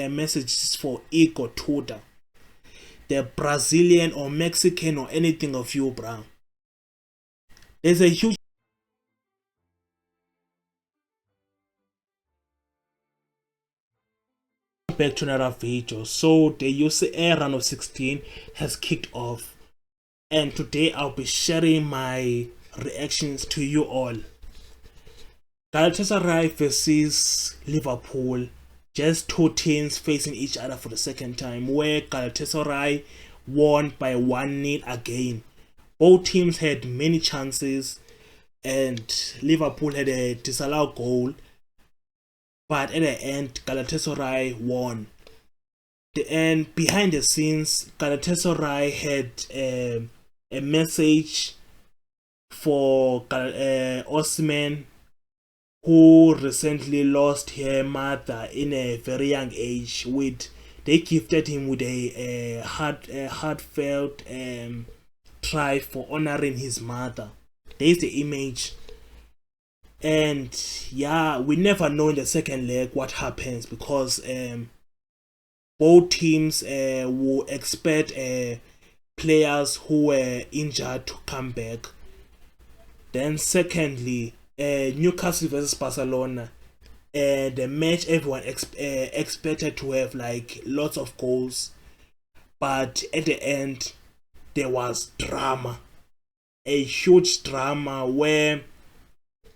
A message is for Igor Tuta, the Brazilian or Mexican or anything of you, bro. There's a huge back to another video. So the UCL round of 16 has kicked off, and today I'll be sharing my reactions to you all. Galatasaray versus Liverpool, just two teams facing each other for the second time, where Galatasaray won by 1-0 again. Both teams had many chances and Liverpool had a disallowed goal, but at the end Galatasaray won. And behind the scenes, Galatasaray had a message for Osman, who recently lost her mother in a very young age. They gifted him with a heartfelt try for honoring his mother. There's the image. And yeah, we never know in the second leg what happens, because both teams will expect players who were injured to come back. Then secondly, Newcastle versus Barcelona, the match everyone expected to have like lots of goals, but at the end there was drama, a huge drama, where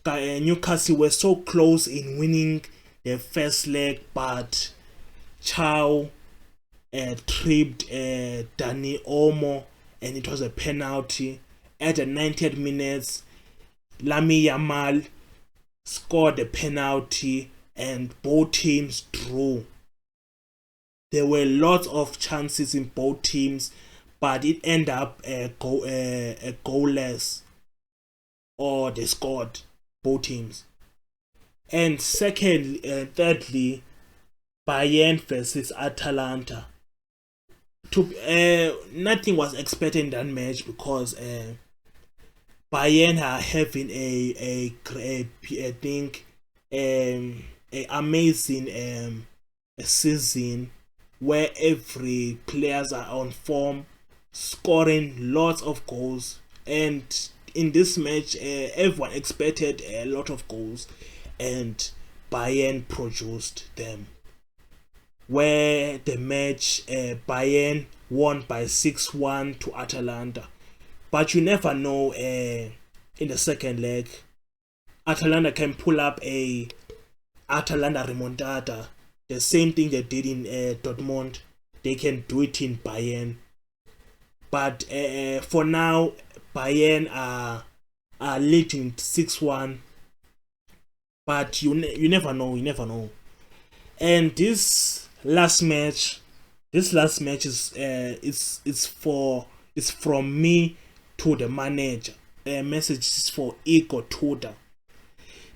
Newcastle were so close in winning the first leg, but Chow tripped Dani Olmo and it was a penalty. At the 90th minutes, Lamine Yamal scored a penalty and both teams drew. There were lots of chances in both teams, but it ended up goalless, or they scored, both teams. And thirdly, Bayern versus Atalanta. Nothing was expected in that match, because Bayern are having a amazing season, where every players are on form, scoring lots of goals. And in this match, everyone expected a lot of goals, and Bayern produced them. Where the match, Bayern won by 6-1 to Atalanta. But you never know, in the second leg, Atalanta can pull up a Atalanta remontada. The same thing they did in Dortmund, they can do it in Bayern. But for now, Bayern are leading 6-1. But you never know. And this last match is from me to the manager. A message is for Igor Tuta,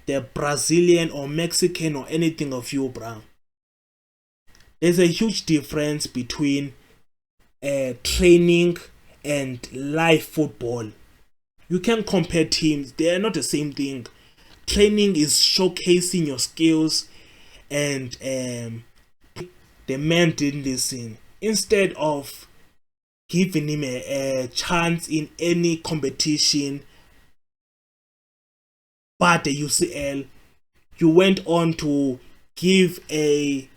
the Brazilian or Mexican or anything of you, bro. There's a huge difference between training and live football. You can compare teams, they are not the same thing. Training is showcasing your skills, and the man didn't listen. Instead of giving him a chance in any competition but the UCL, you went on to give a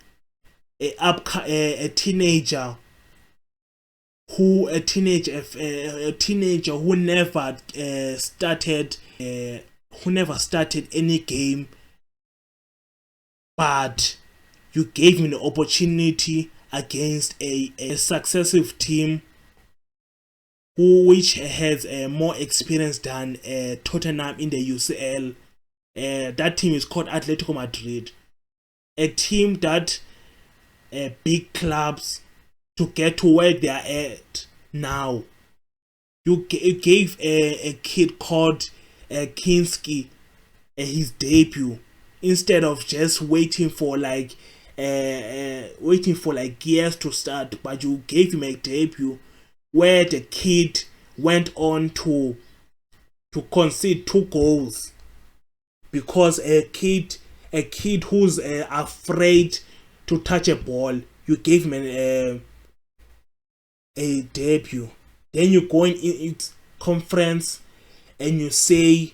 teenager who never started any game, but you gave him the opportunity against a successive team which has more experience than Tottenham in the UCL. That team is called Atletico Madrid, a team that big clubs to get to where they are at now. You gave a kid called Kinski his debut, instead of just waiting for like years to start. But you gave him a debut where the kid went on to concede 2 goals, because a kid who's afraid to touch a ball. You gave him a debut. Then you go in its conference and you say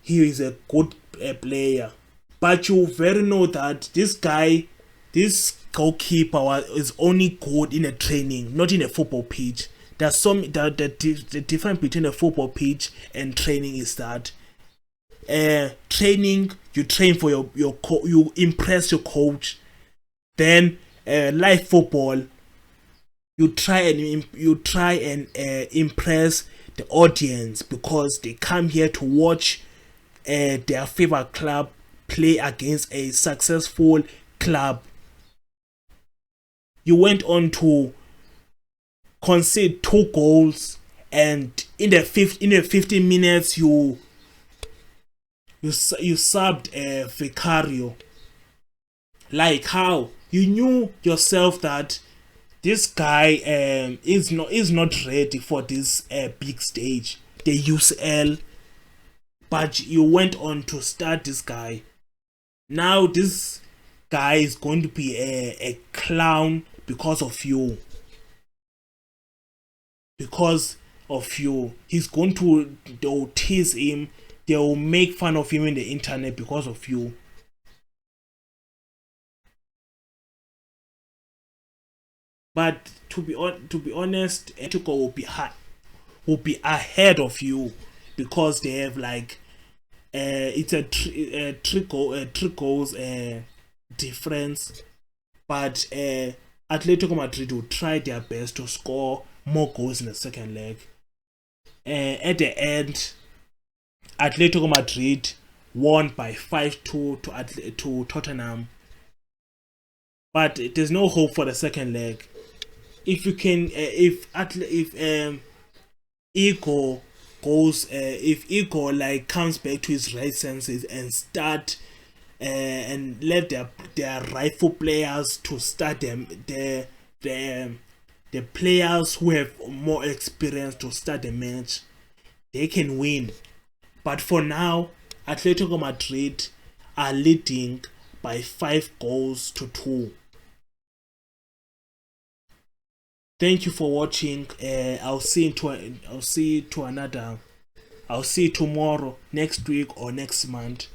he is a good player. But you very know that this guy, this goalkeeper is only good in a training, not in a football pitch. There's the difference between a football pitch and training is that training, you train for you impress your coach. Then live football, you try and impress the audience because they come here to watch their favorite club play against a successful club. You went on to concede 2 goals, and in the 15 minutes you subbed Vicario. Like how you knew yourself that this guy is not ready for this big stage, the UCL, but you went on to start this guy. Now this guy is going to be a clown because of you. Because of you, he's going to, they'll tease him, they'll make fun of him in the internet because of you. But to be honest, Etuko will be ahead of you because they have like it's a three goals difference. But Atletico Madrid will try their best to score more goals in the second leg. At the end, Atletico Madrid won by 5-2 to Tottenham. But there's no hope for the second leg. If you can, if Ego like comes back to his right senses and start and let their rightful players to start the players who have more experience to start the match, they can win. But for now, Atletico Madrid are leading by 5-2. Thank you for watching. I'll see you tomorrow, next week, or next month.